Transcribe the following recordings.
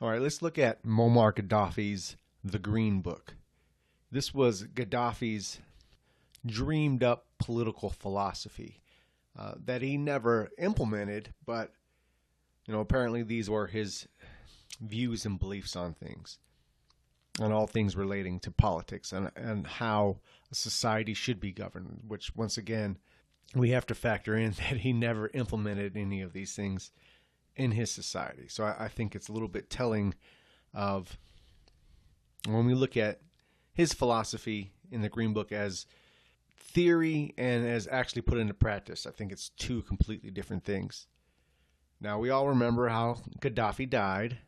All right, let's look at Muammar Gaddafi's The Green Book. This was Gaddafi's dreamed up political philosophy that he never implemented, but apparently these were his views and beliefs on things, on all things relating to politics and how a society should be governed, which once again, we have to factor in that he never implemented any of these things in his society. So I think it's a little bit telling of when we look at his philosophy in the Green Book as theory and as actually put into practice. I think it's two completely different things. Now, we all remember how Gaddafi died.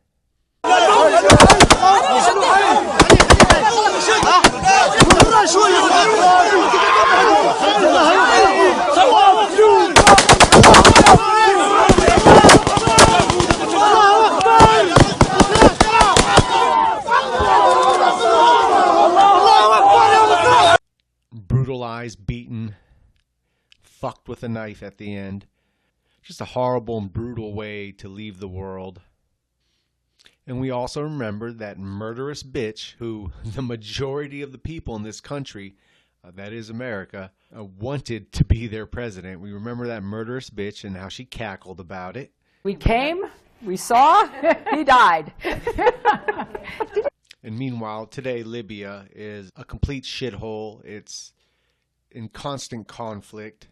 Brutalized, beaten, fucked with a knife at the end. Just a horrible and brutal way to leave the world. And we also remember that murderous bitch who the majority of the people in this country, that is America, wanted to be their president. We remember that murderous bitch and how she cackled about it. We came, we saw, he died. And meanwhile, today Libya is a complete shithole. It's in constant conflict.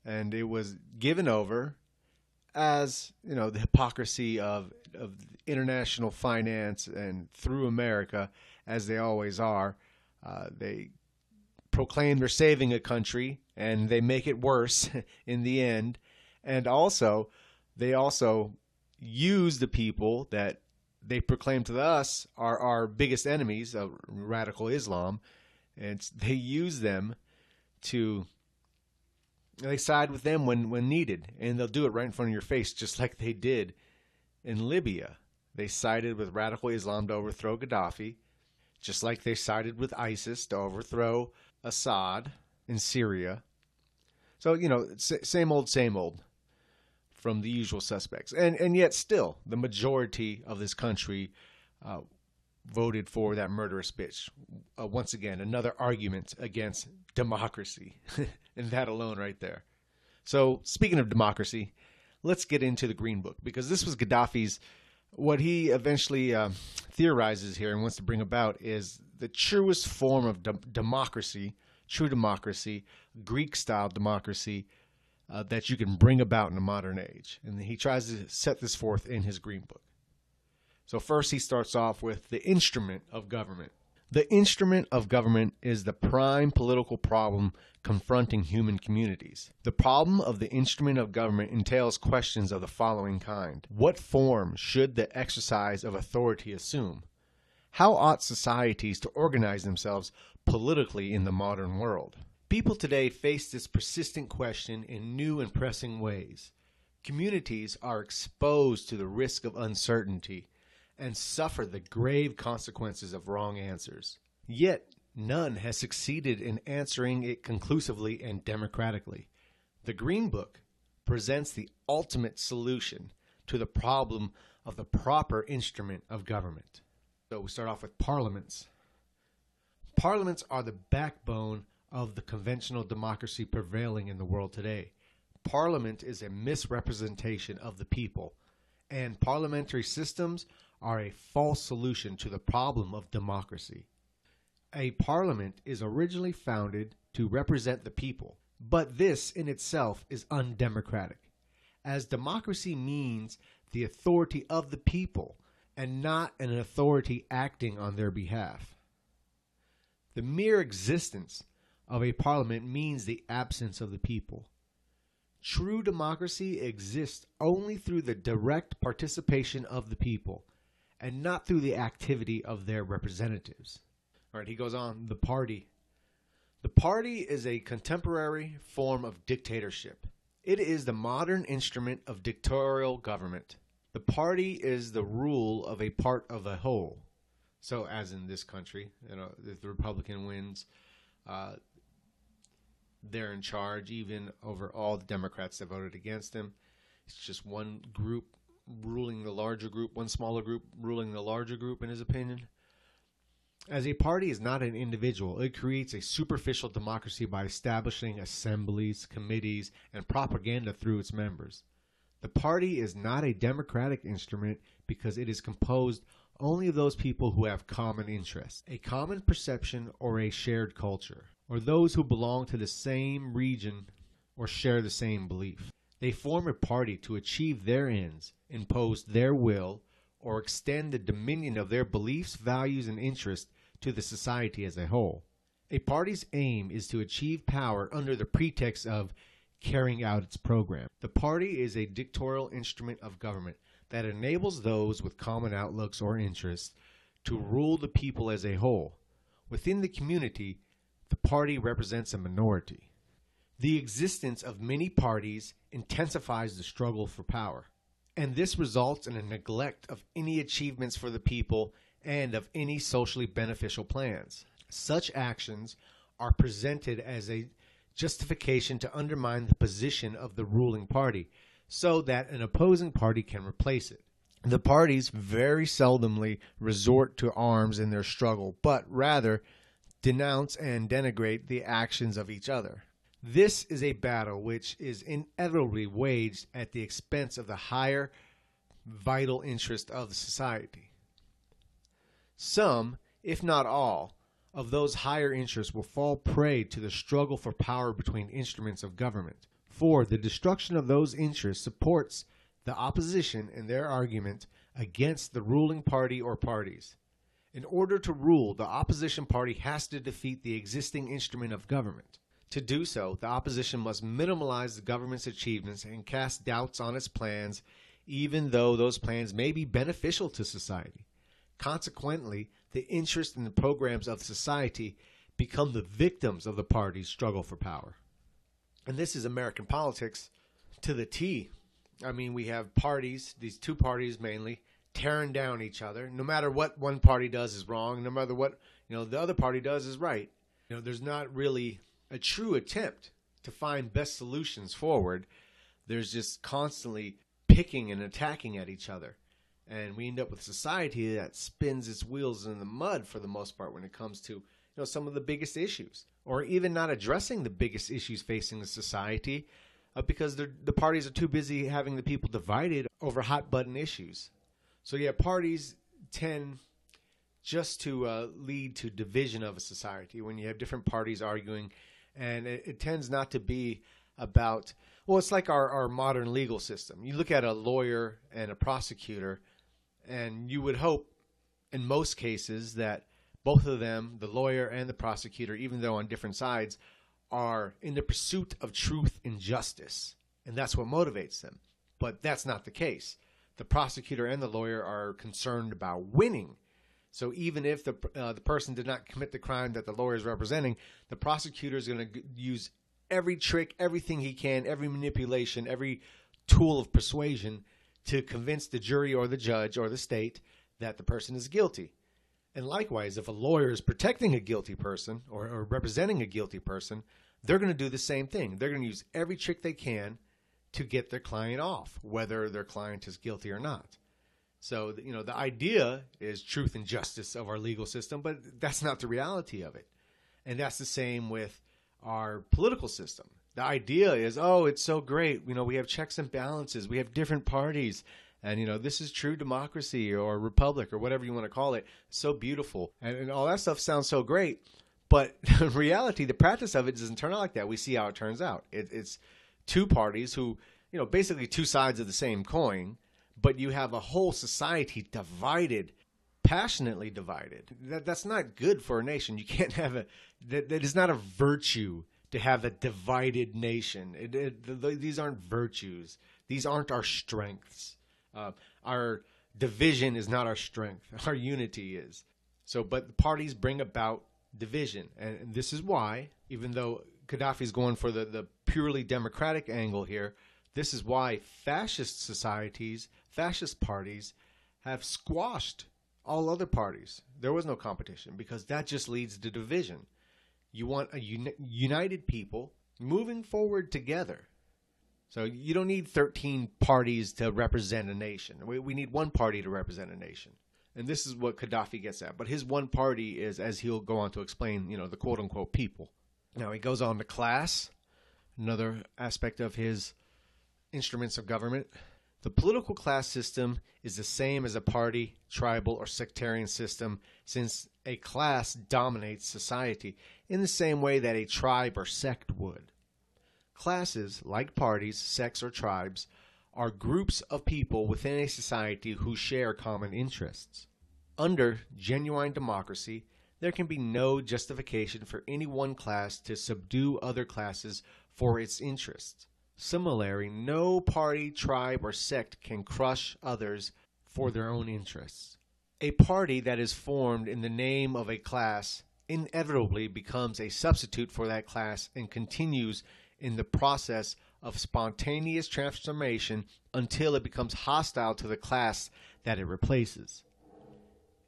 And it was given over as, the hypocrisy of international finance and through America, as they always are. They proclaim they're saving a country, and they make it worse in the end. And also, they also use the people that they proclaim to us are our biggest enemies of radical Islam, and they use them to... They side with them when needed, and they'll do it right in front of your face, just like they did in Libya. They sided with radical Islam to overthrow Gaddafi, just like they sided with ISIS to overthrow Assad in Syria. So, same old from the usual suspects. And yet still, the majority of this country voted for that murderous bitch. Once again, another argument against democracy. And that alone right there. So speaking of democracy, let's get into the Green Book, because this was Gaddafi's, what he eventually theorizes here and wants to bring about is the truest form of democracy, true democracy, Greek-style democracy that you can bring about in the modern age. And he tries to set this forth in his Green Book. So first he starts off with the instrument of government. The instrument of government is the prime political problem confronting human communities. The problem of the instrument of government entails questions of the following kind. What form should the exercise of authority assume? How ought societies to organize themselves politically in the modern world? People today face this persistent question in new and pressing ways. Communities are exposed to the risk of uncertainty and suffer the grave consequences of wrong answers. Yet, none has succeeded in answering it conclusively and democratically. The Green Book presents the ultimate solution to the problem of the proper instrument of government. So we start off with parliaments. Parliaments are the backbone of the conventional democracy prevailing in the world today. Parliament is a misrepresentation of the people, and parliamentary systems are a false solution to the problem of democracy. A parliament is originally founded to represent the people, but this in itself is undemocratic, as democracy means the authority of the people and not an authority acting on their behalf. The mere existence of a parliament means the absence of the people. True democracy exists only through the direct participation of the people, and not through the activity of their representatives. All right, he goes on, the party. The party is a contemporary form of dictatorship. It is the modern instrument of dictatorial government. The party is the rule of a part of a whole. So, as in this country, if the Republican wins, they're in charge, even over all the Democrats that voted against him. It's just one group, ruling the larger group, one smaller group ruling the larger group, in his opinion. As a party is not an individual, it creates a superficial democracy by establishing assemblies, committees, and propaganda through its members. The party is not a democratic instrument because it is composed only of those people who have common interests, a common perception, or a shared culture, or those who belong to the same region or share the same belief. They form a party to achieve their ends, impose their will, or extend the dominion of their beliefs, values, and interests to the society as a whole. A party's aim is to achieve power under the pretext of carrying out its program. The party is a dictatorial instrument of government that enables those with common outlooks or interests to rule the people as a whole. Within the community, the party represents a minority. The existence of many parties intensifies the struggle for power, and this results in a neglect of any achievements for the people and of any socially beneficial plans. Such actions are presented as a justification to undermine the position of the ruling party so that an opposing party can replace it. The parties very seldomly resort to arms in their struggle, but rather denounce and denigrate the actions of each other. This is a battle which is inevitably waged at the expense of the higher vital interest of the society. Some, if not all, of those higher interests will fall prey to the struggle for power between instruments of government. For the destruction of those interests supports the opposition in their argument against the ruling party or parties. In order to rule, the opposition party has to defeat the existing instrument of government. To do so, the opposition must minimize the government's achievements and cast doubts on its plans, even though those plans may be beneficial to society. Consequently, the interest in the programs of society become the victims of the party's struggle for power. And this is American politics to the T. I mean, we have parties, these two parties mainly, tearing down each other. No matter what one party does is wrong. No matter what the other party does is right. There's not really a true attempt to find best solutions forward. There's just constantly picking and attacking at each other. And we end up with a society that spins its wheels in the mud for the most part when it comes to some of the biggest issues, or even not addressing the biggest issues facing the society because the parties are too busy having the people divided over hot button issues. So yeah, parties tend just to lead to division of a society when you have different parties arguing, and it tends not to be about, it's like our modern legal system. You look at a lawyer and a prosecutor, and you would hope in most cases that both of them, the lawyer and the prosecutor, even though on different sides, are in the pursuit of truth and justice. And that's what motivates them. But that's not the case. The prosecutor and the lawyer are concerned about winning. So even if the person did not commit the crime that the lawyer is representing, the prosecutor is going to use every trick, everything he can, every manipulation, every tool of persuasion to convince the jury or the judge or the state that the person is guilty. And likewise, if a lawyer is protecting a guilty person or representing a guilty person, they're going to do the same thing. They're going to use every trick they can to get their client off, whether their client is guilty or not. So, the idea is truth and justice of our legal system, but that's not the reality of it. And that's the same with our political system. The idea is, it's so great. We have checks and balances. We have different parties. And, this is true democracy or republic or whatever you want to call it. It's so beautiful. And all that stuff sounds so great. But in reality, the practice of it doesn't turn out like that. We see how it turns out. It's two parties who, basically two sides of the same coin. But you have a whole society divided, passionately divided. That's not good for a nation. You can't have that is not a virtue to have a divided nation. These aren't virtues. These aren't our strengths. Our division is not our strength. Our unity is. But the parties bring about division. And this is why, even though Gaddafi is going for the purely democratic angle here, this is why fascist societies, fascist parties have squashed all other parties. There was no competition because that just leads to division. You want a united people moving forward together. So you don't need 13 parties to represent a nation. We need one party to represent a nation. And this is what Gaddafi gets at. But his one party is, as he'll go on to explain, the quote-unquote people. Now he goes on to class, another aspect of his instruments of government. The political class system is the same as a party, tribal, or sectarian system, since a class dominates society in the same way that a tribe or sect would. Classes, like parties, sects, or tribes, are groups of people within a society who share common interests. Under genuine democracy, there can be no justification for any one class to subdue other classes for its interests. Similarly, no party, tribe, or sect can crush others for their own interests. A party that is formed in the name of a class inevitably becomes a substitute for that class and continues in the process of spontaneous transformation until it becomes hostile to the class that it replaces.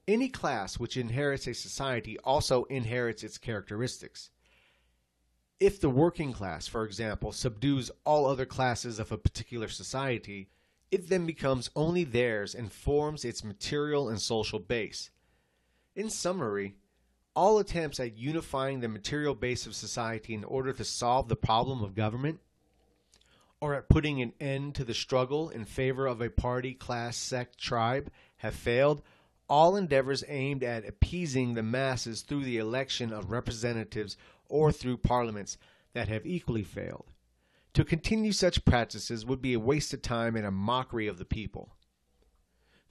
Any class which inherits a society also inherits its characteristics. If the working class, for example, subdues all other classes of a particular society, it then becomes only theirs and forms its material and social base. In summary, all attempts at unifying the material base of society in order to solve the problem of government, or at putting an end to the struggle in favor of a party, class, sect, tribe, have failed. All endeavors aimed at appeasing the masses through the election of representatives or through parliaments that have equally failed. To continue such practices would be a waste of time and a mockery of the people.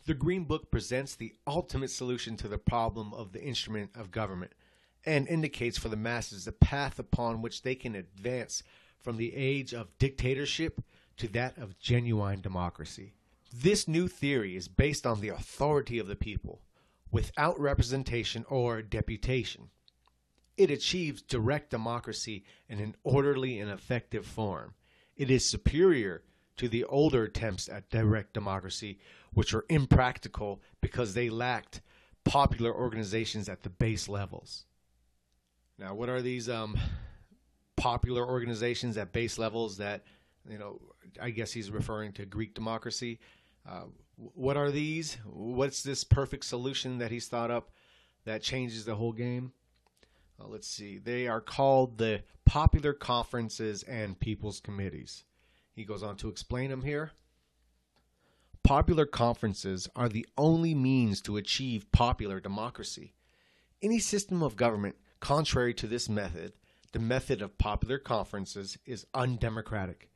The Green Book presents the ultimate solution to the problem of the instrument of government and indicates for the masses the path upon which they can advance from the age of dictatorship to that of genuine democracy. This new theory is based on the authority of the people, without representation or deputation. It achieves direct democracy in an orderly and effective form. It is superior to the older attempts at direct democracy, which were impractical because they lacked popular organizations at the base levels. Now, what are these popular organizations at base levels that, I guess he's referring to Greek democracy? What are these? What's this perfect solution that he's thought up that changes the whole game? Let's see. They are called the Popular Conferences and People's Committees. He goes on to explain them here. Popular conferences are the only means to achieve popular democracy. Any system of government contrary to this method, the method of popular conferences, is undemocratic.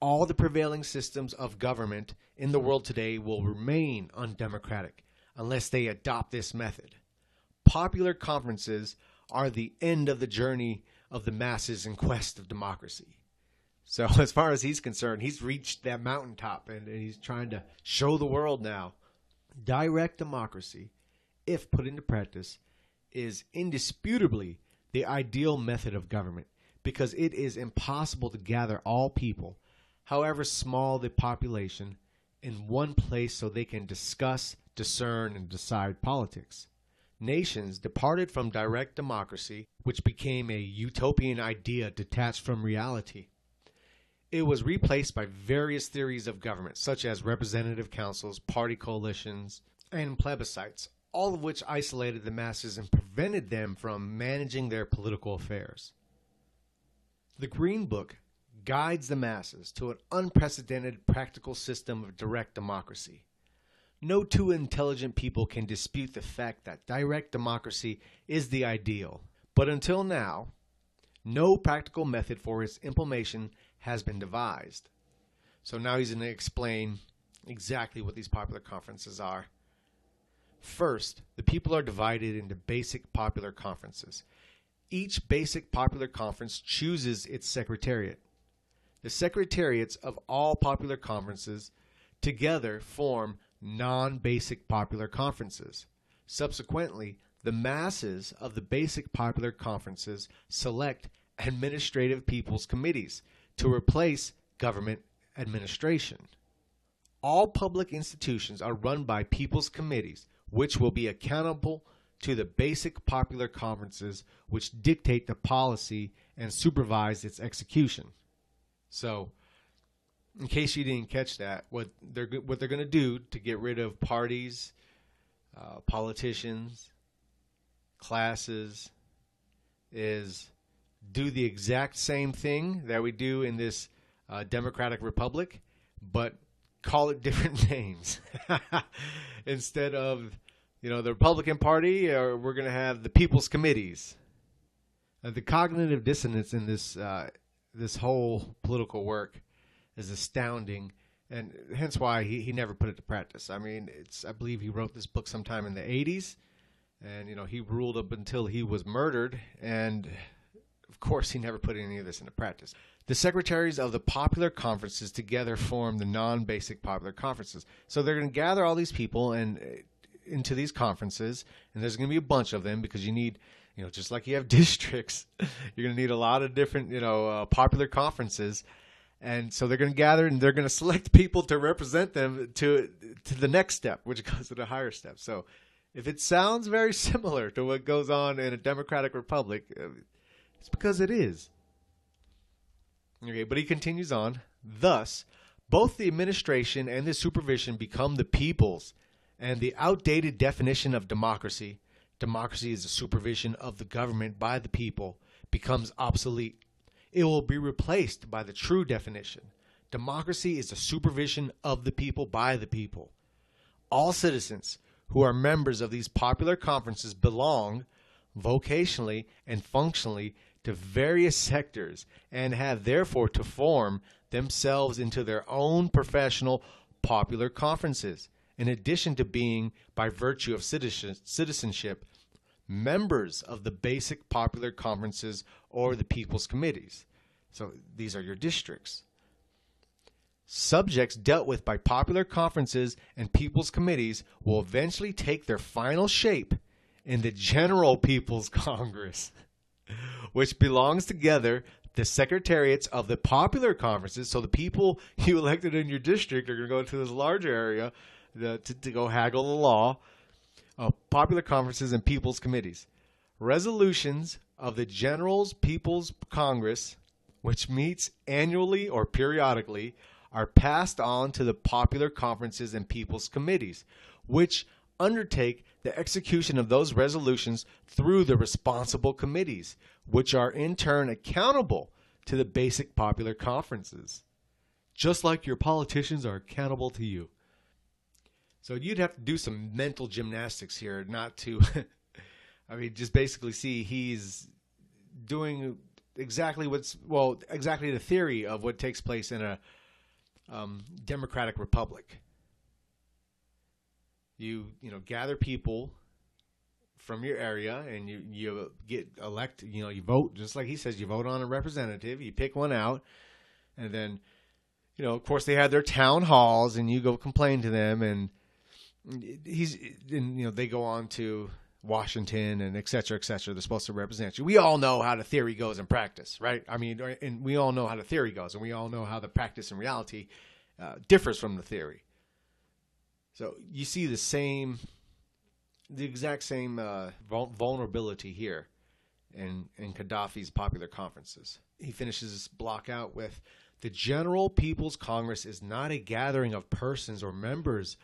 All the prevailing systems of government in the world today will remain undemocratic unless they adopt this method. Popular conferences are the end of the journey of the masses in quest of democracy. So as far as he's concerned, he's reached that mountaintop and he's trying to show the world now. Direct democracy, if put into practice, is indisputably the ideal method of government because it is impossible to gather all people, however small the population, in one place so they can discuss, discern, and decide politics. Nations departed from direct democracy, which became a utopian idea detached from reality. It was replaced by various theories of government, such as representative councils, party coalitions, and plebiscites, all of which isolated the masses and prevented them from managing their political affairs. The Green Book guides the masses to an unprecedented practical system of direct democracy. No two intelligent people can dispute the fact that direct democracy is the ideal, but until now, no practical method for its implementation has been devised. So now he's going to explain exactly what these popular conferences are. First, the people are divided into basic popular conferences. Each basic popular conference chooses its secretariat. The secretariats of all popular conferences together form non-basic popular conferences. Subsequently, the masses of the basic popular conferences select administrative people's committees to replace government administration. All public institutions are run by people's committees, which will be accountable to the basic popular conferences, which dictate the policy and supervise its execution. So, in case you didn't catch that, what they're going to do to get rid of parties, politicians, classes, is do the exact same thing that we do in this democratic republic, but call it different names. Instead of, the Republican Party, we're going to have the People's Committees. The cognitive dissonance in this whole political work is astounding, and hence why he never put it to practice. I mean, I believe he wrote this book sometime in the 80s, and he ruled up until he was murdered, and of course he never put any of this into practice. The secretaries of the popular conferences together form the non-basic popular conferences. So they're going to gather all these people and into these conferences, and there's going to be a bunch of them because you need, just like you have districts, you're going to need a lot of different, popular conferences. And so they're going to gather and they're going to select people to represent them to the next step, which goes to the higher step. So if it sounds very similar to what goes on in a democratic republic, it's because it is. Okay, but he continues on. Thus, both the administration and the supervision become the people's, and the outdated definition of democracy is the supervision of the government by the people, becomes obsolete. It will be replaced by the true definition. Democracy is the supervision of the people by the people. All citizens who are members of these popular conferences belong, vocationally and functionally, to various sectors and have therefore to form themselves into their own professional popular conferences, in addition to being, by virtue of citizenship, members of the basic popular conferences or the people's committees. So these are your districts. Subjects dealt with by popular conferences and people's committees will eventually take their final shape in the General People's Congress, which belongs together the secretariats of the popular conferences. So the people you elected in your district are going to go to this larger area to go haggle the law. Popular conferences and people's committees. Resolutions of the General People's Congress, which meets annually or periodically, are passed on to the popular conferences and people's committees, which undertake the execution of those resolutions through the responsible committees, which are in turn accountable to the basic popular conferences, just like your politicians are accountable to you. So you'd have to do some mental gymnastics here not to, just basically see he's doing exactly exactly the theory of what takes place in a democratic republic. You gather people from your area and you get elected, you vote, just like he says, you vote on a representative, you pick one out, and then, of course they have their town halls and you go complain to them, and they go on to Washington and et cetera, they're supposed to represent you. We all know how the theory goes in practice, right? And we all know how the theory goes, and we all know how the practice in reality differs from the theory. So you see the exact same vulnerability here in Gaddafi's popular conferences. He finishes this block out with, the General People's Congress is not a gathering of persons or members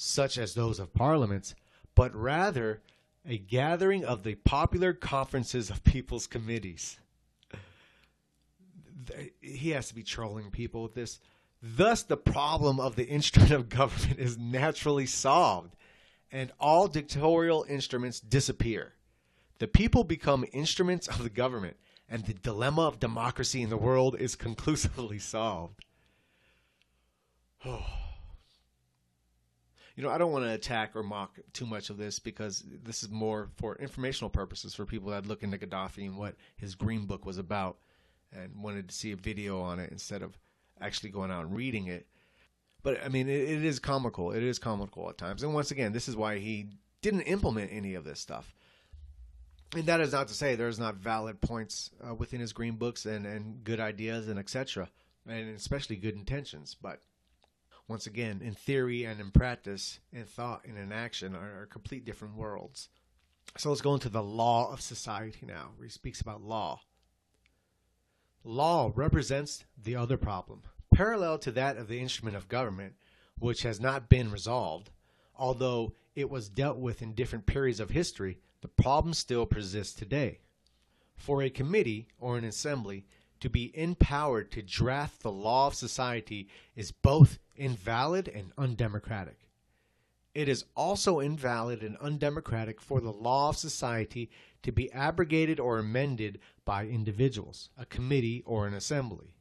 such as those of parliaments, but rather a gathering of the popular conferences of people's committees. He has to be trolling people with this. Thus, the problem of the instrument of government is naturally solved, and all dictatorial instruments disappear. The people become instruments of the government, and the dilemma of democracy in the world is conclusively solved. I don't want to attack or mock too much of this, because this is more for informational purposes for people that look into Gaddafi and what his Green Book was about and wanted to see a video on it instead of actually going out and reading it. But it is comical. It is comical at times. And once again, this is why he didn't implement any of this stuff. And that is not to say there's not valid points within his Green Books and good ideas and etc. And especially good intentions. But once again, in theory and in practice, in thought and in action are complete different worlds. So let's go into the law of society now, where he speaks about law. Law represents the other problem, Parallel to that of the instrument of government, which has not been resolved, although it was dealt with in different periods of history, the problem still persists today. For a committee or an assembly to be empowered to draft the law of society is both invalid and undemocratic. It is also invalid and undemocratic for the law of society to be abrogated or amended by individuals, a committee, or an assembly.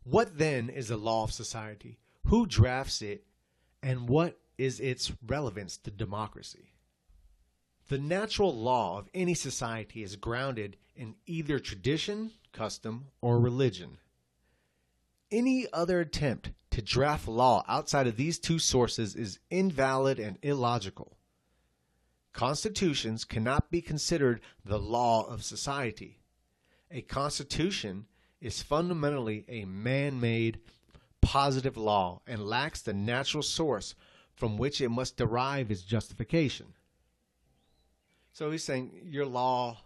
What then is a law of society? Who drafts it? And what is its relevance to democracy? The natural law of any society is grounded in either tradition, custom, or religion. Any other attempt to draft law outside of these two sources is invalid and illogical. Constitutions cannot be considered the law of society. A constitution is fundamentally a man-made, positive law and lacks the natural source from which it must derive its justification. So he's saying your law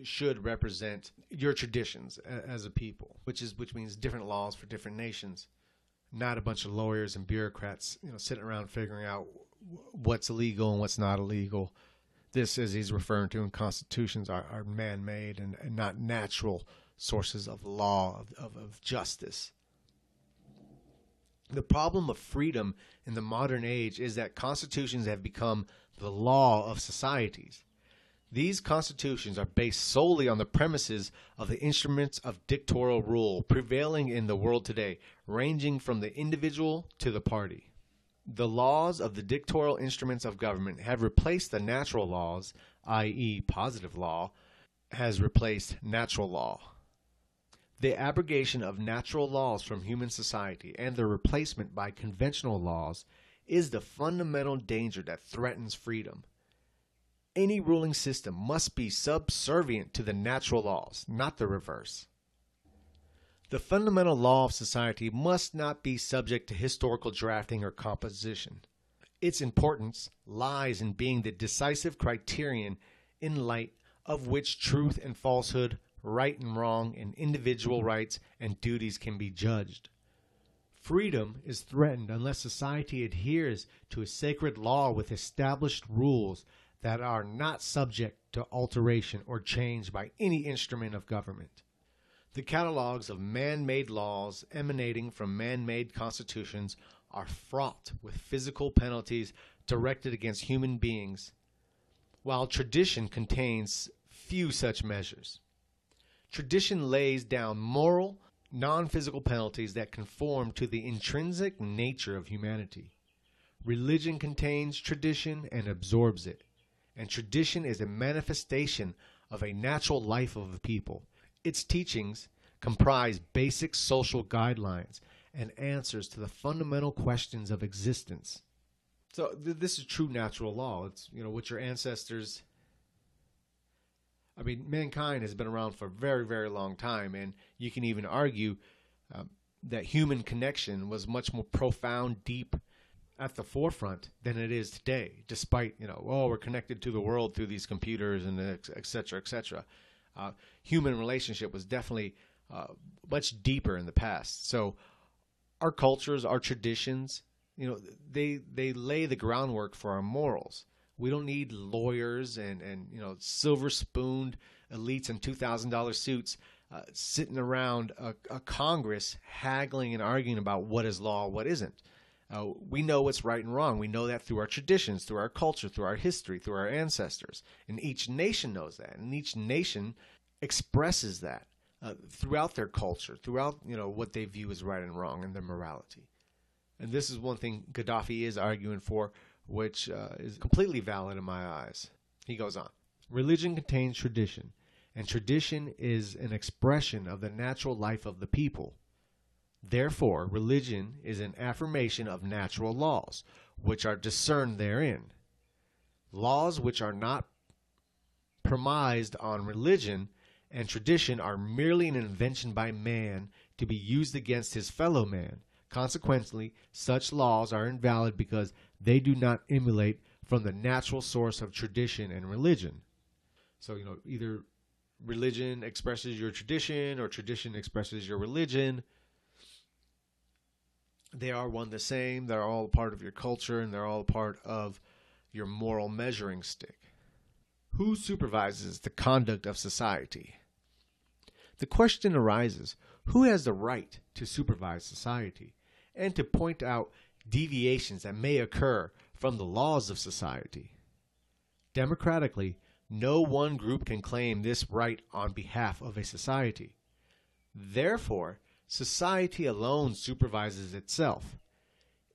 should represent your traditions as a people, which means different laws for different nations, not a bunch of lawyers and bureaucrats, sitting around figuring out what's illegal and what's not illegal. This, as he's referring to in constitutions, are man-made and not natural sources of law, of justice. The problem of freedom in the modern age is that constitutions have become the law of societies. These constitutions are based solely on the premises of the instruments of dictatorial rule prevailing in the world today, ranging from the individual to the party. The laws of the dictatorial instruments of government have replaced the natural laws, i.e., positive law, has replaced natural law. The abrogation of natural laws from human society and their replacement by conventional laws is the fundamental danger that threatens freedom. Any ruling system must be subservient to the natural laws, not the reverse. The fundamental law of society must not be subject to historical drafting or composition. Its importance lies in being the decisive criterion in light of which truth and falsehood, right and wrong, and individual rights and duties can be judged. Freedom is threatened unless society adheres to a sacred law with established rules that are not subject to alteration or change by any instrument of government. The catalogs of man-made laws emanating from man-made constitutions are fraught with physical penalties directed against human beings, while tradition contains few such measures. Tradition lays down moral, non-physical penalties that conform to the intrinsic nature of humanity. Religion contains tradition and absorbs it, and tradition is a manifestation of a natural life of the people. Its teachings comprise basic social guidelines and answers to the fundamental questions of existence. So this is true natural law. It's what your ancestors. Mankind has been around for a very, very long time, and you can even argue that human connection was much more profound, deep, at the forefront than it is today, despite, we're connected to the world through these computers and et cetera, et cetera. Human relationship was definitely much deeper in the past. So our cultures, our traditions, they lay the groundwork for our morals. We don't need lawyers and silver-spooned elites in $2,000 suits sitting around a Congress haggling and arguing about what is law, what isn't. We know what's right and wrong. We know that through our traditions, through our culture, through our history, through our ancestors. And each nation knows that. And each nation expresses that throughout their culture, throughout what they view as right and wrong and their morality. And this is one thing Gaddafi is arguing for, which is completely valid in my eyes. He goes on. Religion contains tradition, and tradition is an expression of the natural life of the people. Therefore, religion is an affirmation of natural laws, which are discerned therein. Laws which are not premised on religion and tradition are merely an invention by man to be used against his fellow man. Consequently, such laws are invalid because they do not emulate from the natural source of tradition and religion. So, either religion expresses your tradition or tradition expresses your religion. They are one the same. They're all a part of your culture, and they're all a part of your moral measuring stick. Who supervises the conduct of society? The question arises, who has the right to supervise society and to point out deviations that may occur from the laws of society? Democratically, no one group can claim this right on behalf of a society. Therefore, society alone supervises itself.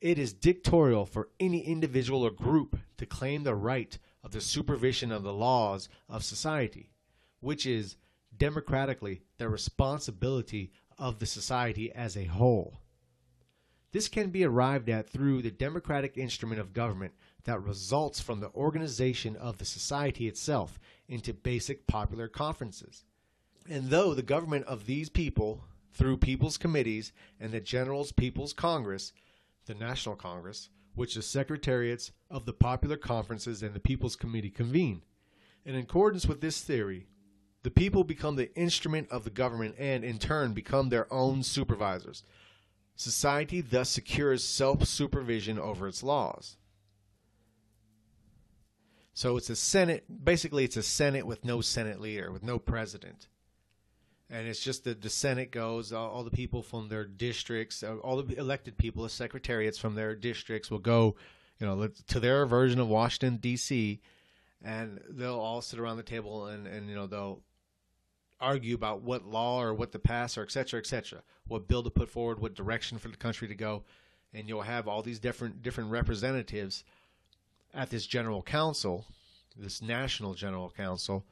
It is dictatorial for any individual or group to claim the right of the supervision of the laws of society, which is democratically the responsibility of the society as a whole. This can be arrived at through the democratic instrument of government that results from the organization of the society itself into basic popular conferences. And though the government of these people, through people's committees and the General's People's Congress, the National Congress, which the secretariats of the popular conferences and the People's Committee convene. In accordance with this theory, the people become the instrument of the government and, in turn, become their own supervisors. Society thus secures self-supervision over its laws. So it's a Senate, basically it's a Senate with no Senate leader, with no president. And it's just that the Senate goes, all the people from their districts, all the elected people, the secretariats from their districts will go, to their version of Washington, D.C., and they'll all sit around the table and they'll argue about what law or what to pass or et cetera, what bill to put forward, what direction for the country to go. And you'll have all these different representatives at this general council, this national general council,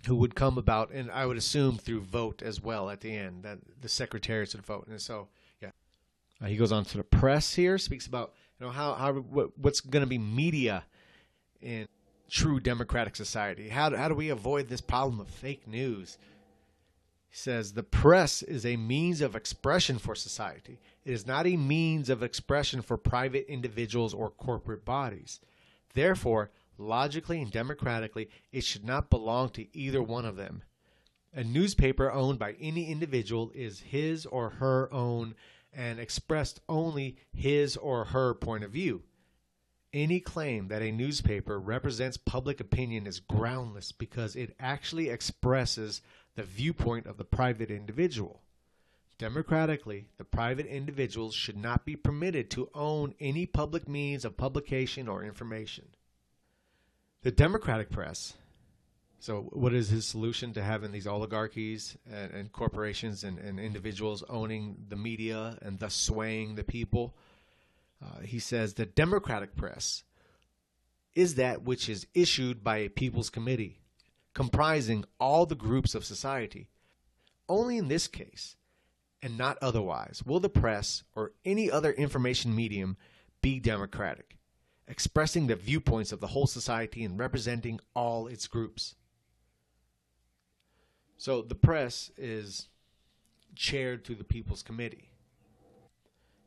who would come about, and I would assume through vote as well at the end, that the secretariats would vote. And so, yeah. He goes on to the press here, speaks about what's going to be media in true democratic society. How do we avoid this problem of fake news? He says, the press is a means of expression for society. It is not a means of expression for private individuals or corporate bodies. Therefore, logically and democratically, it should not belong to either one of them. A newspaper owned by any individual is his or her own and expressed only his or her point of view. Any claim that a newspaper represents public opinion is groundless because it actually expresses the viewpoint of the private individual. Democratically, the private individuals should not be permitted to own any public means of publication or information. The democratic press, so what is his solution to having these oligarchies and corporations and individuals owning the media and thus swaying the people? He says the democratic press is that which is issued by a people's committee, comprising all the groups of society. Only in this case, and not otherwise, will the press or any other information medium be democratic, expressing the viewpoints of the whole society and representing all its groups. So the press is chaired through the People's Committee.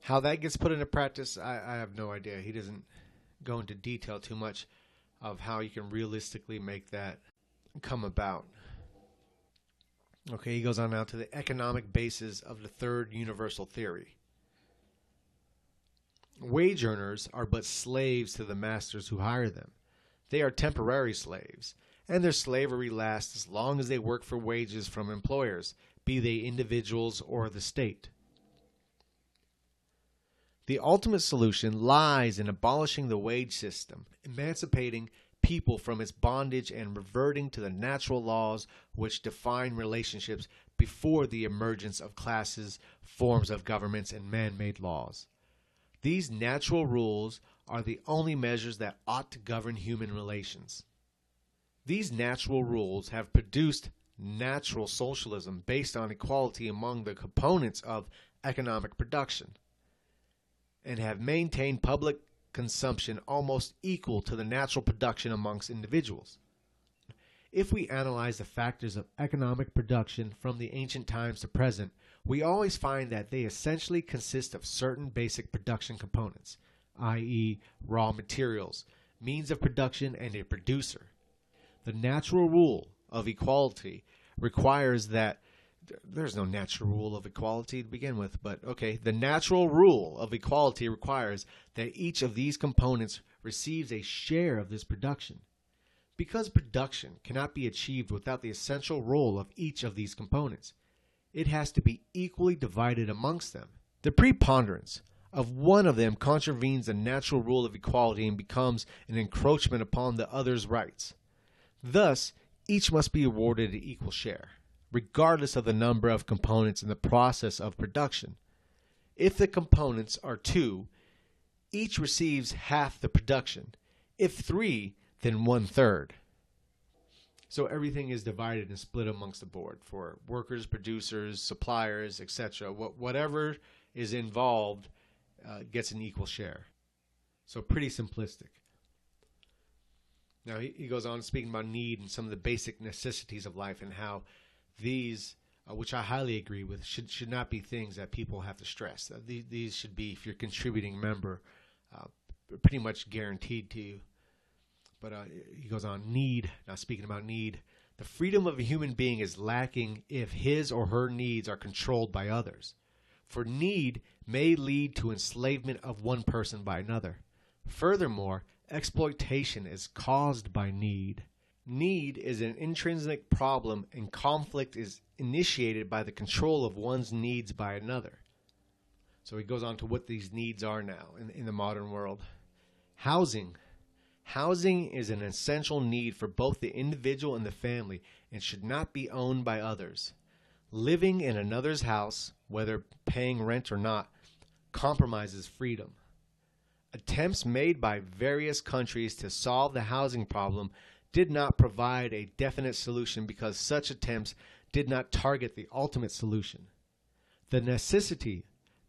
How that gets put into practice, I have no idea. He doesn't go into detail too much of how you can realistically make that come about. Okay, he goes on now to the economic basis of the third universal theory. Wage earners are but slaves to the masters who hire them. They are temporary slaves, and their slavery lasts as long as they work for wages from employers, be they individuals or the state. The ultimate solution lies in abolishing the wage system, emancipating people from its bondage and reverting to the natural laws which define relationships before the emergence of classes, forms of governments, and man-made laws. These natural rules are the only measures that ought to govern human relations. These natural rules have produced natural socialism based on equality among the components of economic production, and have maintained public consumption almost equal to the natural production amongst individuals. If we analyze the factors of economic production from the ancient times to present, we always find that they essentially consist of certain basic production components, i.e., raw materials, means of production, and a producer. The natural rule of equality requires that there's no natural rule of equality to begin with, but okay, the natural rule of equality requires that each of these components receives a share of this production. Because production cannot be achieved without the essential role of each of these components, it has to be equally divided amongst them. The preponderance of one of them contravenes the natural rule of equality and becomes an encroachment upon the other's rights. Thus, each must be awarded an equal share, regardless of the number of components in the process of production. If the components are 2, each receives half the production. If 3, then 1/3. So everything is divided and split amongst the board for workers, producers, suppliers, etc. Whatever is involved gets an equal share. So pretty simplistic. Now he goes on speaking about need and some of the basic necessities of life and how these, which I highly agree with, should not be things that people have to stress. These should be, if you're a contributing member, pretty much guaranteed to you. But he goes on, need, now speaking about need, the freedom of a human being is lacking if his or her needs are controlled by others. For need may lead to enslavement of one person by another. Furthermore, exploitation is caused by need. Need is an intrinsic problem, and conflict is initiated by the control of one's needs by another. So he goes on to what these needs are now in the modern world. Housing. Housing is an essential need for both the individual and the family and should not be owned by others. Living in another's house, whether paying rent or not, compromises freedom. Attempts made by various countries to solve the housing problem did not provide a definite solution because such attempts did not target the ultimate solution. The necessity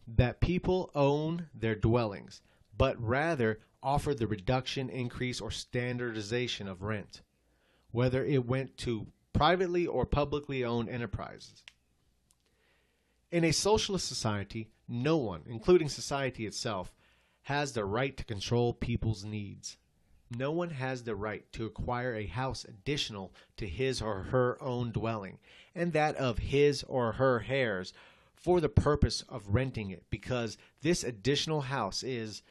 that people own their dwellings, but rather offer the reduction, increase, or standardization of rent, whether it went to privately or publicly owned enterprises. In a socialist society, no one, including society itself, has the right to control people's needs. No one has the right to acquire a house additional to his or her own dwelling, and that of his or her heirs, for the purpose of renting it, because this additional house is,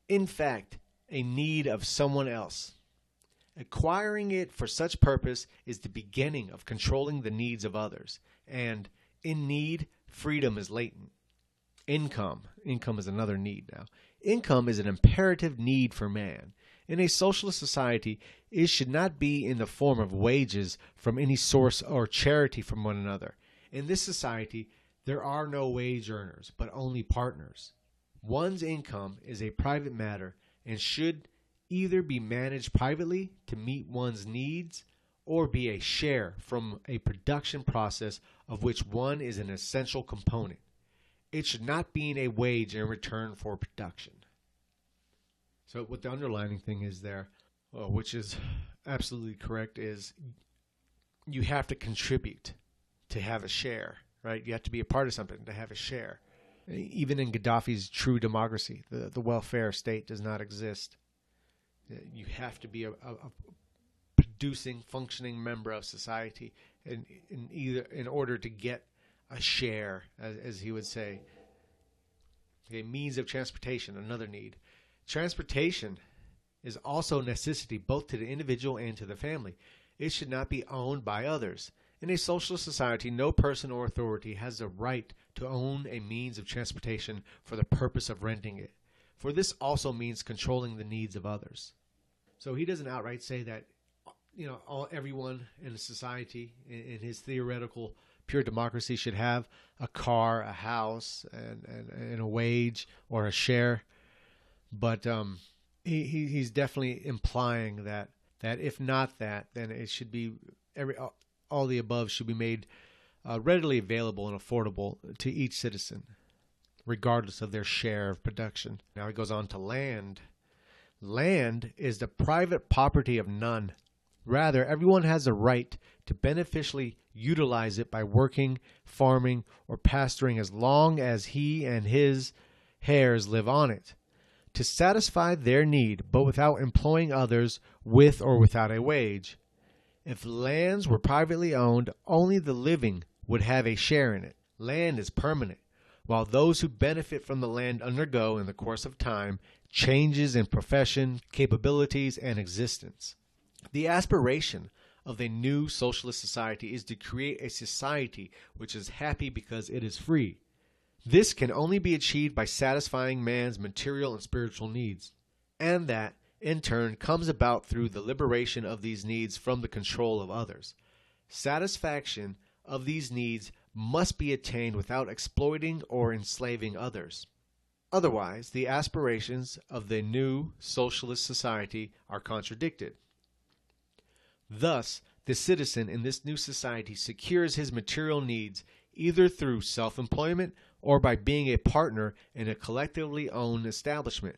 in fact, a need of someone else. Acquiring it for such purpose is the beginning of controlling the needs of others, and in need, freedom is latent. Income is another need now. Income is an imperative need for man. In a socialist society, it should not be in the form of wages from any source or charity from one another. In this society, there are no wage earners, but only partners. One's income is a private matter and should either be managed privately to meet one's needs or be a share from a production process of which one is an essential component. It should not be in a wage in return for production. So what the underlining thing is there, which is absolutely correct, is you have to contribute to have a share, right? You have to be a part of something to have a share. Even in Gaddafi's true democracy, the welfare state does not exist. You have to be a producing, functioning member of society in order to get a share, as he would say. Okay, means of transportation, another need. Transportation is also a necessity both to the individual and to the family. It should not be owned by others. In a socialist society, no person or authority has the right to own a means of transportation for the purpose of renting it, for this also means controlling the needs of others. So he doesn't outright say that, everyone in a society, in his theoretical pure democracy, should have a car, a house, and a wage or a share. But he's definitely implying that if not that, then it should be all the above should be made readily available and affordable to each citizen, regardless of their share of production. Now he goes on to land. Land is the private property of none. Rather, everyone has a right to beneficially utilize it by working, farming, or pasturing as long as he and his heirs live on it, to satisfy their need, but without employing others with or without a wage. If lands were privately owned, only the living would have a share in it. Land is permanent, while those who benefit from the land undergo, in the course of time, changes in profession, capabilities, and existence. The aspiration of the new socialist society is to create a society which is happy because it is free. This can only be achieved by satisfying man's material and spiritual needs, and that, in turn, comes about through the liberation of these needs from the control of others. Satisfaction of these needs must be attained without exploiting or enslaving others. Otherwise, the aspirations of the new socialist society are contradicted. Thus, the citizen in this new society secures his material needs either through self-employment or by being a partner in a collectively owned establishment,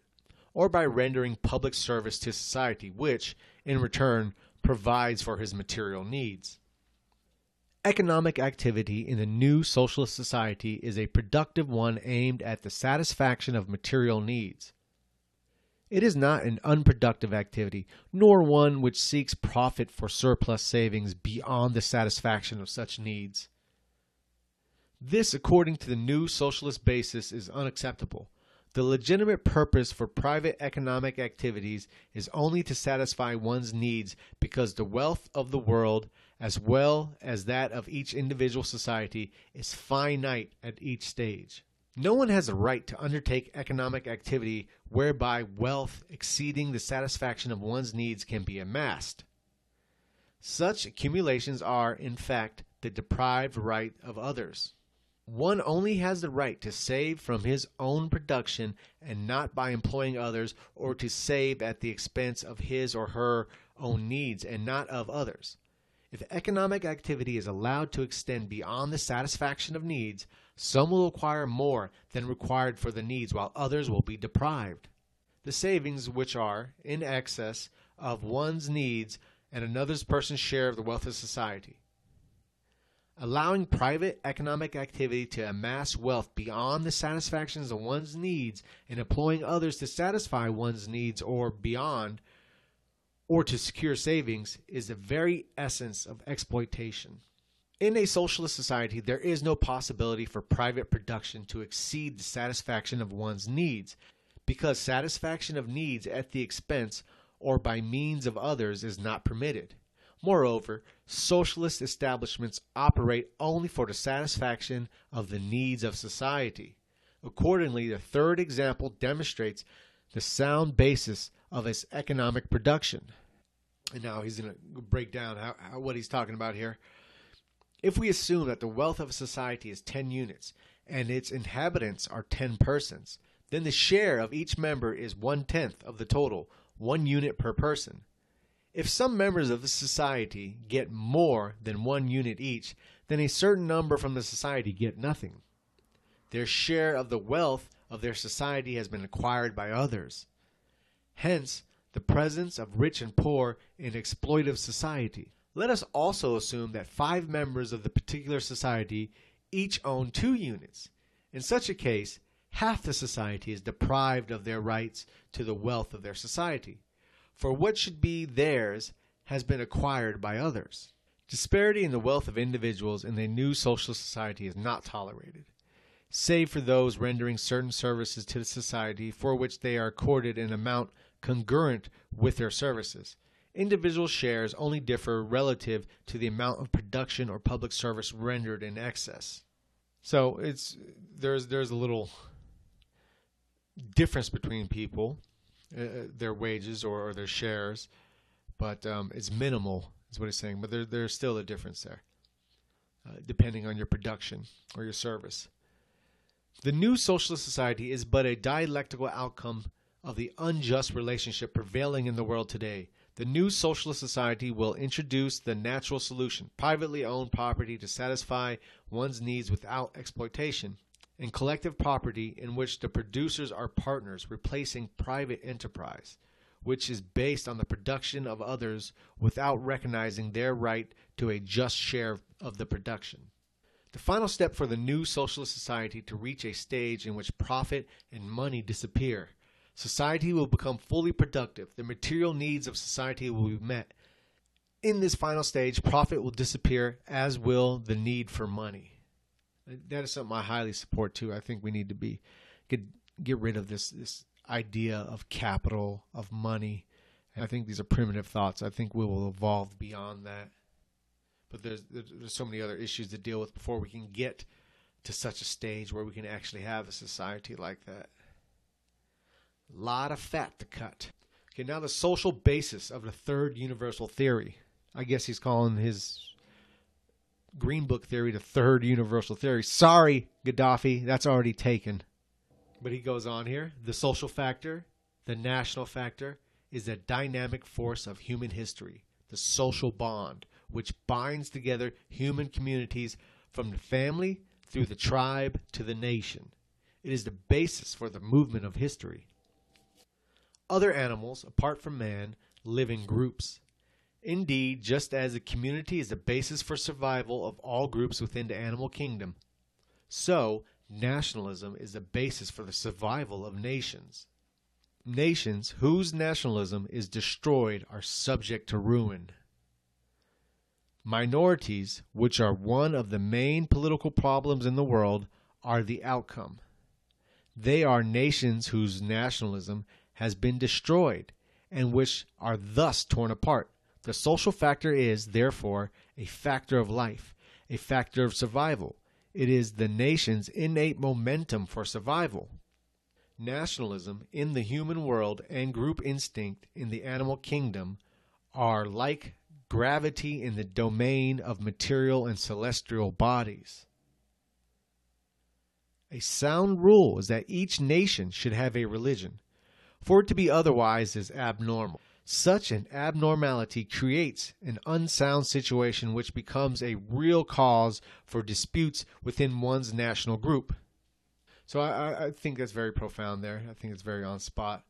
or by rendering public service to society, which, in return, provides for his material needs. Economic activity in the new socialist society is a productive one aimed at the satisfaction of material needs. It is not an unproductive activity, nor one which seeks profit for surplus savings beyond the satisfaction of such needs. This, according to the new socialist basis, is unacceptable. The legitimate purpose for private economic activities is only to satisfy one's needs because the wealth of the world, as well as that of each individual society, is finite at each stage. No one has a right to undertake economic activity whereby wealth exceeding the satisfaction of one's needs can be amassed. Such accumulations are, in fact, the deprived right of others. One only has the right to save from his own production and not by employing others, or to save at the expense of his or her own needs and not of others. If economic activity is allowed to extend beyond the satisfaction of needs, some will acquire more than required for the needs, while others will be deprived. The savings which are in excess of one's needs and another person's share of the wealth of society. Allowing private economic activity to amass wealth beyond the satisfactions of one's needs and employing others to satisfy one's needs or beyond, or to secure savings, is the very essence of exploitation. In a socialist society, there is no possibility for private production to exceed the satisfaction of one's needs, because satisfaction of needs at the expense or by means of others is not permitted. Moreover, socialist establishments operate only for the satisfaction of the needs of society. Accordingly, the third example demonstrates the sound basis of its economic production. And now he's going to break down what he's talking about here. If we assume that the wealth of a society is 10 units and its inhabitants are 10 persons, then the share of each member is 1/10 of the total, 1 unit per person. If some members of the society get more than 1 unit each, then a certain number from the society get nothing. Their share of the wealth of their society has been acquired by others. Hence, the presence of rich and poor in exploitive society. Let us also assume that 5 members of the particular society each own 2 units. In such a case, half the society is deprived of their rights to the wealth of their society, for what should be theirs has been acquired by others. Disparity in the wealth of individuals in the new socialist society is not tolerated, save for those rendering certain services to the society for which they are accorded an amount congruent with their services. Individual shares only differ relative to the amount of production or public service rendered in excess. So there's a little difference between people, their wages or their shares, but it's minimal, is what he's saying. But there's still a difference there, depending on your production or your service. The new socialist society is but a dialectical outcome of the unjust relationship prevailing in the world today. The new socialist society will introduce the natural solution, privately owned property to satisfy one's needs without exploitation, and collective property in which the producers are partners, replacing private enterprise, which is based on the production of others without recognizing their right to a just share of the production. The final step for the new socialist society to reach a stage in which profit and money disappear. Society will become fully productive. The material needs of society will be met, In this final stage, profit will disappear, as will the need for money. That is something I highly support too. I think we need to get rid of this idea of capital, of money. And I think these are primitive thoughts. I think we will evolve beyond that. But there's so many other issues to deal with before we can get to such a stage where we can actually have a society like that. A lot of fat to cut. Okay, now the social basis of the third universal theory. I guess he's calling his Green Book theory the third universal theory. Sorry, Gaddafi, that's already taken. But he goes on here. The social factor, the national factor, is a dynamic force of human history, the social bond, which binds together human communities from the family through the tribe to the nation. It is the basis for the movement of history. Other animals, apart from man, live in groups. Indeed, just as a community is the basis for survival of all groups within the animal kingdom, so nationalism is the basis for the survival of nations. Nations whose nationalism is destroyed are subject to ruin. Minorities, which are one of the main political problems in the world, are the outcome. They are nations whose nationalism has been destroyed and which are thus torn apart. The social factor is, therefore, a factor of life, a factor of survival. It is the nation's innate momentum for survival. Nationalism in the human world and group instinct in the animal kingdom are like gravity in the domain of material and celestial bodies. A sound rule is that each nation should have a religion. For it to be otherwise is abnormal. Such an abnormality creates an unsound situation which becomes a real cause for disputes within one's national group. So I think that's very profound there. I think it's very on spot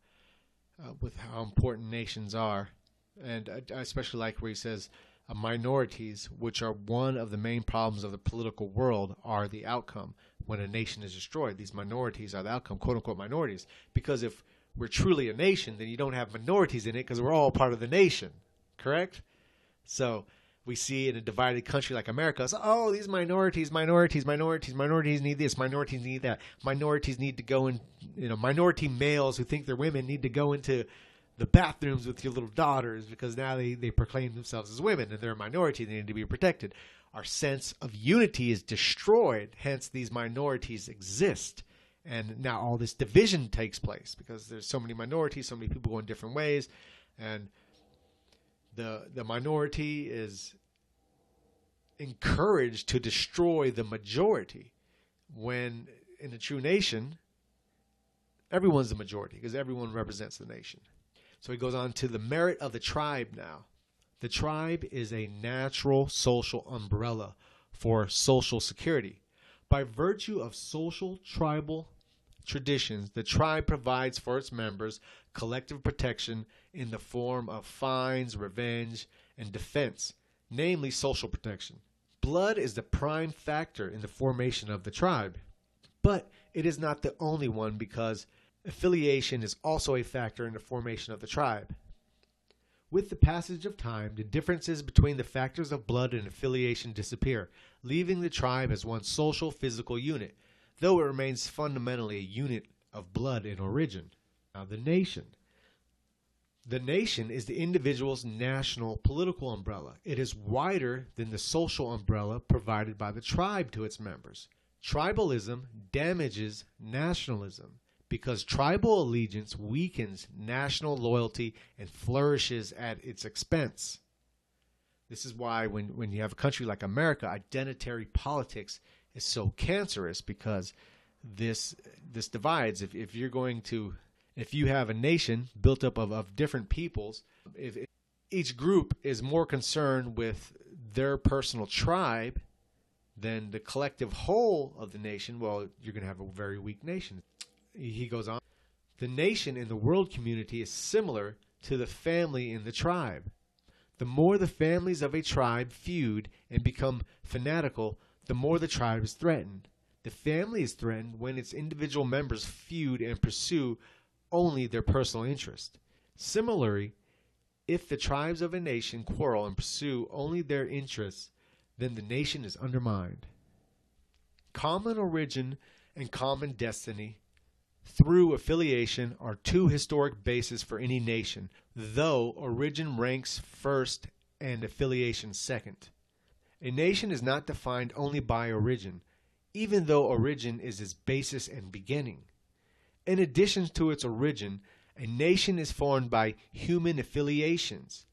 with how important nations are. And I especially like where he says minorities, which are one of the main problems of the political world, are the outcome. When a nation is destroyed, these minorities are the outcome, quote-unquote minorities. Because if we're truly a nation, then you don't have minorities in it because we're all part of the nation, correct? So we see in a divided country like America, so, oh, these minorities need this, minorities need that. Minorities need to go in, minority males who think they're women need to go into the bathrooms with your little daughters because now they proclaim themselves as women and they're a minority, they need to be protected. Our sense of unity is destroyed, hence these minorities exist. And now all this division takes place because there's so many minorities, so many people going different ways, and the minority is encouraged to destroy the majority. When in a true nation, everyone's the majority because everyone represents the nation. So he goes on to the merit of the tribe now. The tribe is a natural social umbrella for social security. By virtue of social tribal traditions, the tribe provides for its members collective protection in the form of fines, revenge, and defense, namely social protection. Blood is the prime factor in the formation of the tribe, but it is not the only one because affiliation is also a factor in the formation of the tribe. With the passage of time, the differences between the factors of blood and affiliation disappear, leaving the tribe as one social physical unit, though it remains fundamentally a unit of blood in origin. Now, the nation. The nation is the individual's national political umbrella. It is wider than the social umbrella provided by the tribe to its members. Tribalism damages nationalism, because tribal allegiance weakens national loyalty and flourishes at its expense. This is why when you have a country like America, identitary politics is so cancerous, because this divides. If you have a nation built up of different peoples, if each group is more concerned with their personal tribe than the collective whole of the nation, well, you're going to have a very weak nation. He goes on, the nation in the world community is similar to the family in the tribe. The more the families of a tribe feud and become fanatical, the more the tribe is threatened. The family is threatened when its individual members feud and pursue only their personal interest. Similarly, If the tribes of a nation quarrel and pursue only their interests, then the nation is undermined. Common origin and common destiny through affiliation are two historic bases for any nation, though origin ranks first and affiliation second. A nation is not defined only by origin, even though origin is its basis and beginning. In addition to its origin, a nation is formed by human affiliations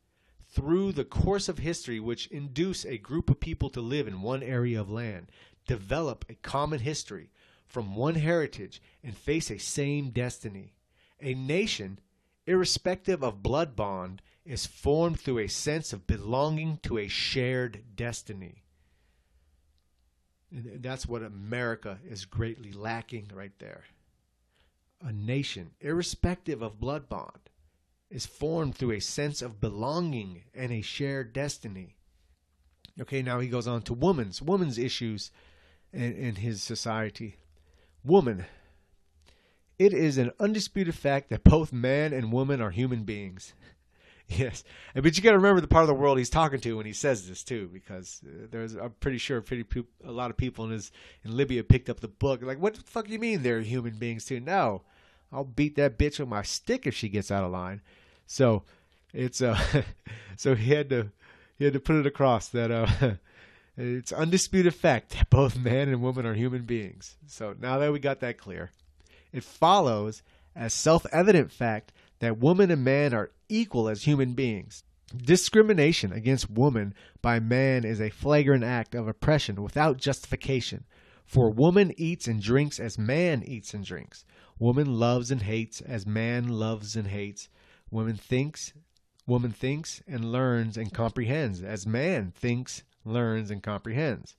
through the course of history which induce a group of people to live in one area of land, develop a common history from one heritage, and face a same destiny. A nation, irrespective of blood bond, is formed through a sense of belonging to a shared destiny. And that's what America is greatly lacking right there. A nation, irrespective of blood bond, is formed through a sense of belonging and a shared destiny. Okay, now he goes on to woman's issues in his society. Woman. It is an undisputed fact that both man and woman are human beings. Yes, but you got to remember the part of the world he's talking to when he says this too, because I'm pretty sure a lot of people in Libya picked up the book. Like, what the fuck do you mean they're human beings too? No, I'll beat that bitch with my stick if she gets out of line. So it's so he had to put it across that it's undisputed fact that both man and woman are human beings. So now that we got that clear, it follows as self-evident fact that woman and man are equal as human beings. Discrimination against woman by man is a flagrant act of oppression without justification. For woman eats and drinks as man eats and drinks. Woman loves and hates as man loves and hates. Woman thinks and learns and comprehends as man thinks, learns, and comprehends.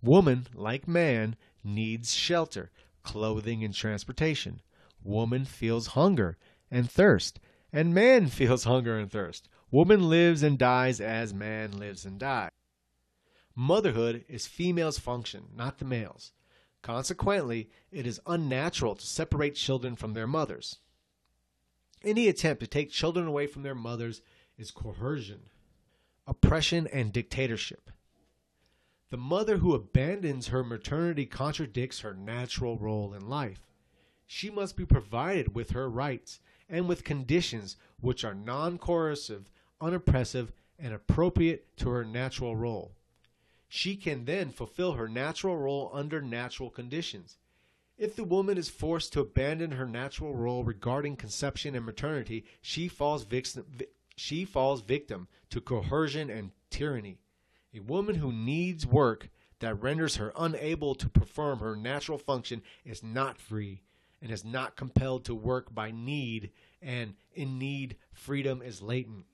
Woman, like man, needs shelter, clothing, and transportation. Woman feels hunger and thirst, and man feels hunger and thirst. Woman lives and dies as man lives and dies. Motherhood is female's function, not the male's. Consequently, it is unnatural to separate children from their mothers. Any attempt to take children away from their mothers is coercion, oppression, and dictatorship. The mother who abandons her maternity contradicts her natural role in life. She must be provided with her rights and with conditions which are non-coercive, unoppressive, and appropriate to her natural role. She can then fulfill her natural role under natural conditions. If the woman is forced to abandon her natural role regarding conception and maternity, she falls victim to coercion and tyranny. A woman who needs work that renders her unable to perform her natural function is not free and is not compelled to work by need, and in need, freedom is latent.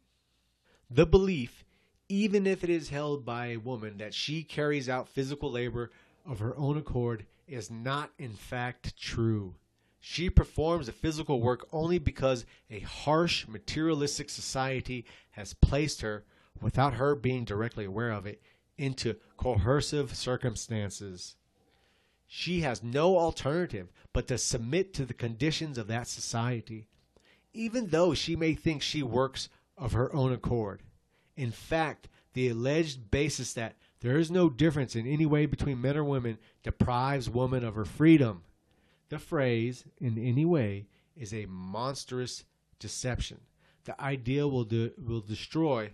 The belief, even if it is held by a woman, that she carries out physical labor of her own accord is not in fact true. She performs the physical work only because a harsh, materialistic society has placed her, without her being directly aware of it, into coercive circumstances. She has no alternative but to submit to the conditions of that society, even though she may think she works of her own accord. In fact, the alleged basis that there is no difference in any way between men or women deprives woman of her freedom. The phrase, in any way, is a monstrous deception. The ideal will destroy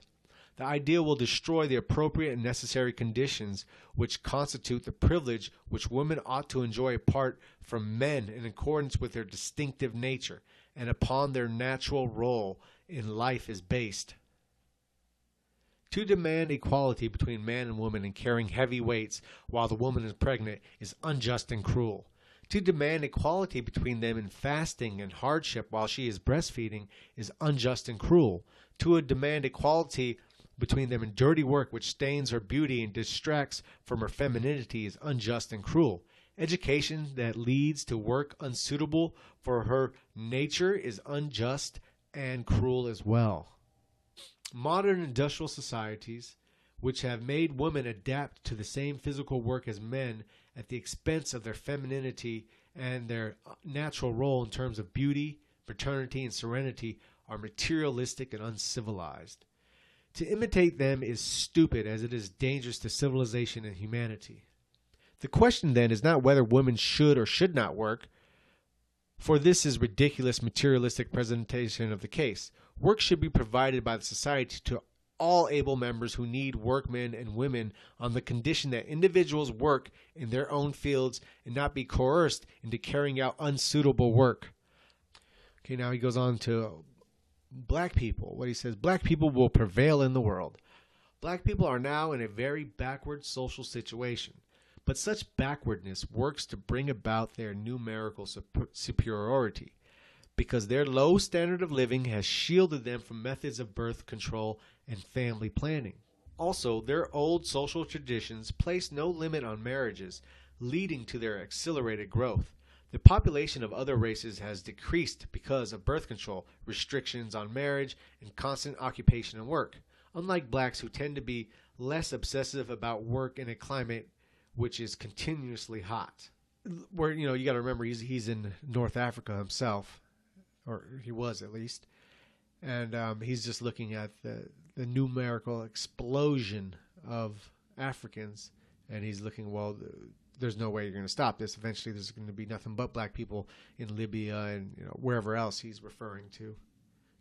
the appropriate and necessary conditions which constitute the privilege which women ought to enjoy apart from men in accordance with their distinctive nature and upon their natural role in life is based. To demand equality between man and woman in carrying heavy weights while the woman is pregnant is unjust and cruel. To demand equality between them in fasting and hardship while she is breastfeeding is unjust and cruel. To demand equality between them in dirty work which stains her beauty and distracts from her femininity is unjust and cruel. Education that leads to work unsuitable for her nature is unjust and cruel as well. Modern industrial societies, which have made women adapt to the same physical work as men at the expense of their femininity and their natural role in terms of beauty, paternity, and serenity, are materialistic and uncivilized. To imitate them is stupid, as it is dangerous to civilization and humanity. The question then is not whether women should or should not work, for this is ridiculous materialistic presentation of the case. Work should be provided by the society to all able members who need workmen and women on the condition that individuals work in their own fields and not be coerced into carrying out unsuitable work. Okay, now he goes on to black people. What he says, black people will prevail in the world. Black people are now in a very backward social situation, but such backwardness works to bring about their numerical superiority, because their low standard of living has shielded them from methods of birth control and family planning. Also, their old social traditions place no limit on marriages, leading to their accelerated growth. The population of other races has decreased because of birth control, restrictions on marriage, and constant occupation and work. Unlike blacks, who tend to be less obsessive about work in a climate which is continuously hot. Where, you got to remember, he's in North Africa himself, or he was at least, and he's just looking at the numerical explosion of Africans, and he's looking, well, there's no way you're going to stop this. Eventually there's going to be nothing but black people in Libya and wherever else he's referring to.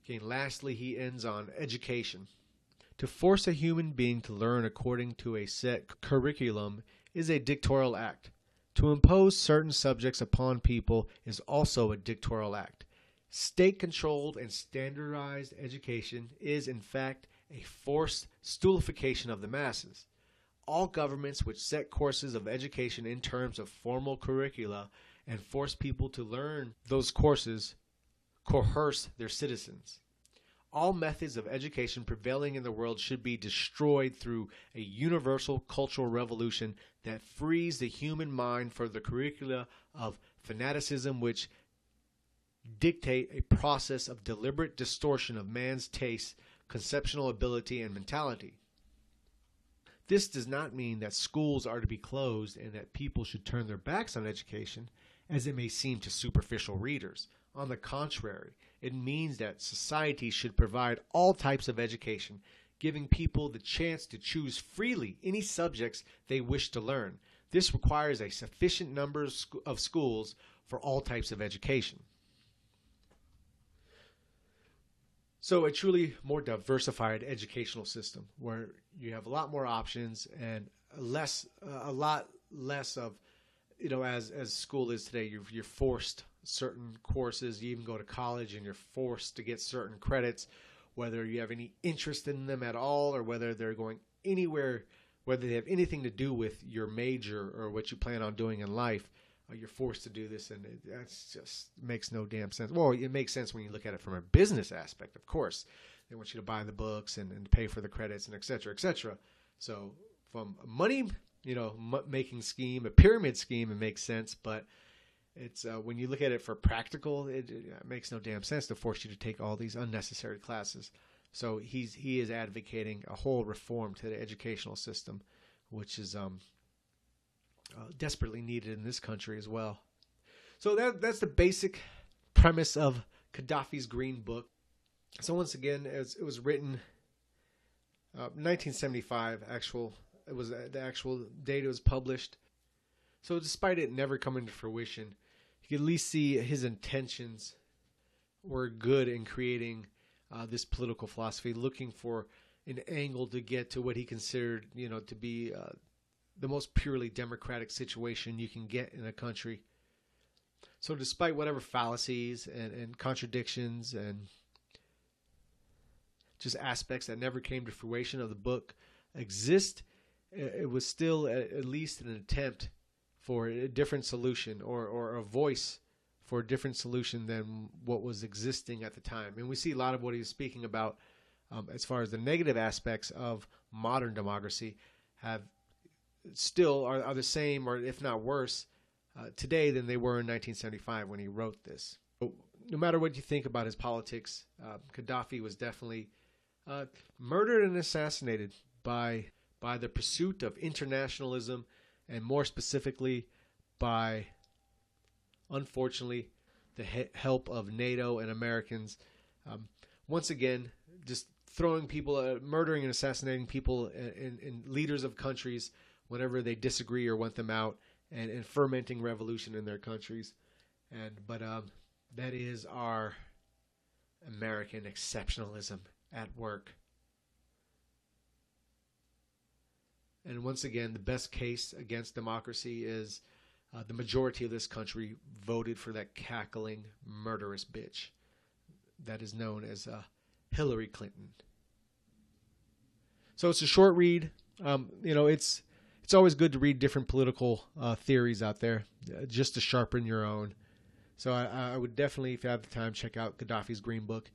Okay, lastly, he ends on education. To force a human being to learn according to a set curriculum is a dictatorial act. To impose certain subjects upon people is also a dictatorial act. State-controlled and standardized education is, in fact, a forced stultification of the masses. All governments which set courses of education in terms of formal curricula and force people to learn those courses coerce their citizens. All methods of education prevailing in the world should be destroyed through a universal cultural revolution that frees the human mind from the curricula of fanaticism which dictate a process of deliberate distortion of man's taste, conceptual ability, and mentality. This does not mean that schools are to be closed and that people should turn their backs on education, as it may seem to superficial readers. On the contrary, it means that society should provide all types of education, giving people the chance to choose freely any subjects they wish to learn. This requires a sufficient number of schools for all types of education. So a truly more diversified educational system where you have a lot more options and a lot less of, as school is today, you're forced certain courses. You even go to college and you're forced to get certain credits, whether you have any interest in them at all or whether they're going anywhere, whether they have anything to do with your major or what you plan on doing in life. You're forced to do this, and that just makes no damn sense. Well, it makes sense when you look at it from a business aspect, of course. They want you to buy the books and pay for the credits and et cetera, et cetera. So from a money, making scheme, a pyramid scheme, it makes sense. But it's when you look at it for practical, it makes no damn sense to force you to take all these unnecessary classes. So he is advocating a whole reform to the educational system, which is desperately needed in this country as well. So that's the basic premise of Gaddafi's Green Book. So once again, it was written 1975. It was the actual date it was published. So despite it never coming to fruition, you can at least see his intentions were good in creating this political philosophy, looking for an angle to get to what he considered, to be the most purely democratic situation you can get in a country. So despite whatever fallacies and contradictions and just aspects that never came to fruition of the book exist, it was still at least an attempt for a different solution or a voice for a different solution than what was existing at the time. And we see a lot of what he's speaking about as far as the negative aspects of modern democracy have still are the same, or if not worse, today than they were in 1975 when he wrote this. So, no matter what you think about his politics, Gaddafi was definitely murdered and assassinated by the pursuit of internationalism, and more specifically by, unfortunately, the help of NATO and Americans. once again, just throwing people, murdering and assassinating people and leaders of countries whenever they disagree or want them out, and fermenting revolution in their countries. But that is our American exceptionalism at work. And once again, the best case against democracy is the majority of this country voted for that cackling, murderous bitch that is known as Hillary Clinton. So it's a short read. It's always good to read different political theories out there, just to sharpen your own. So I would definitely, if you have the time, check out Gaddafi's Green Book.